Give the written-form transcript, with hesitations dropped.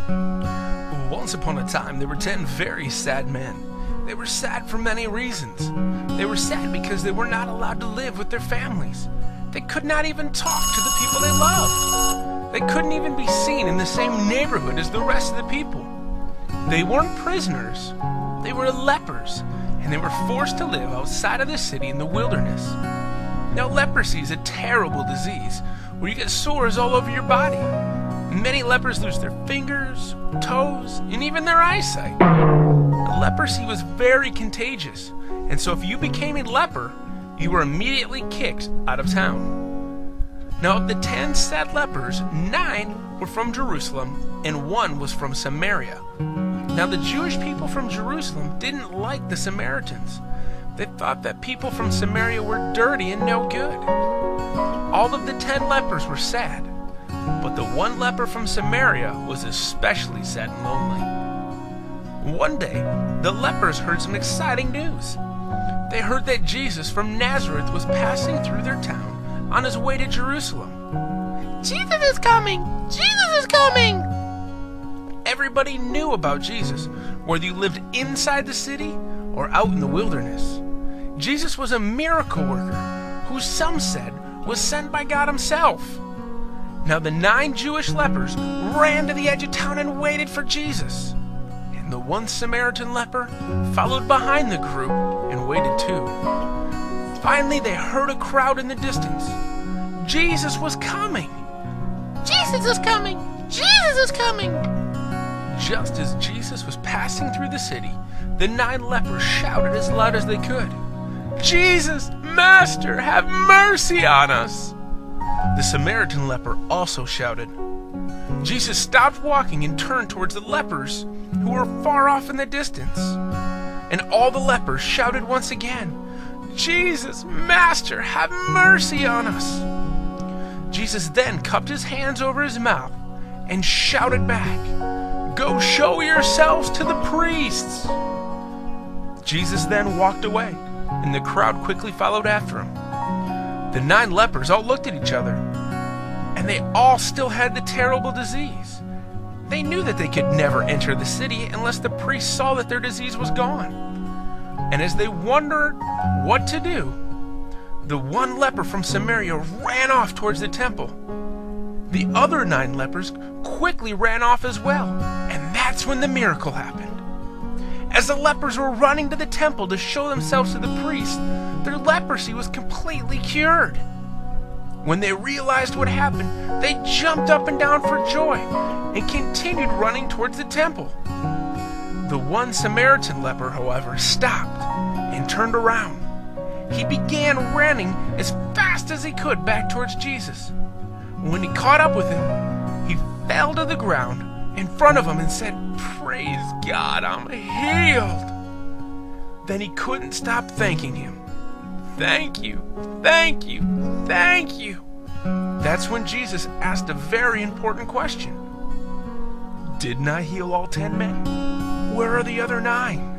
Once upon a time, there were 10 very sad men. They were sad for many reasons. They were sad because they were not allowed to live with their families. They could not even talk to the people they loved. They couldn't even be seen in the same neighborhood as the rest of the people. They weren't prisoners. They were lepers, and they were forced to live outside of the city in the wilderness. Now, leprosy is a terrible disease where you get sores all over your body. Many lepers lose their fingers, toes, and even their eyesight. Leprosy was very contagious, and so if you became a leper, you were immediately kicked out of town. Now, of the 10 sad lepers, 9 were from Jerusalem, and 1 was from Samaria. Now, the Jewish people from Jerusalem didn't like the Samaritans. They thought that people from Samaria were dirty and no good. All of the 10 lepers were sad, but the 1 leper from Samaria was especially sad and lonely. One day, the lepers heard some exciting news. They heard that Jesus from Nazareth was passing through their town on his way to Jerusalem. "Jesus is coming! Jesus is coming!" Everybody knew about Jesus, whether you lived inside the city or out in the wilderness. Jesus was a miracle worker, who some said was sent by God himself. Now the 9 Jewish lepers ran to the edge of town and waited for Jesus. And the 1 Samaritan leper followed behind the group and waited too. Finally, they heard a crowd in the distance. Jesus was coming! Jesus is coming! Jesus is coming! Just as Jesus was passing through the city, the 9 lepers shouted as loud as they could, "Jesus, Master, have mercy on us!" The Samaritan leper also shouted. Jesus stopped walking and turned towards the lepers who were far off in the distance. And all the lepers shouted once again, "Jesus, Master, have mercy on us!" Jesus then cupped his hands over his mouth and shouted back, "Go show yourselves to the priests!" Jesus then walked away, and the crowd quickly followed after him. The 9 lepers all looked at each other, and they all still had the terrible disease. They knew that they could never enter the city unless the priests saw that their disease was gone. And as they wondered what to do, the 1 leper from Samaria ran off towards the temple. The other 9 lepers quickly ran off as well, and that's when the miracle happened. As the lepers were running to the temple to show themselves to the priest, their leprosy was completely cured. When they realized what happened, they jumped up and down for joy and continued running towards the temple. The 1 Samaritan leper, however, stopped and turned around. He began running as fast as he could back towards Jesus. When he caught up with him, he fell to the ground in front of him and said, "Praise God, I'm healed." Then he couldn't stop thanking him. "Thank you, thank you, thank you." That's when Jesus asked a very important question. "Didn't I heal all 10 men? Where are the other 9?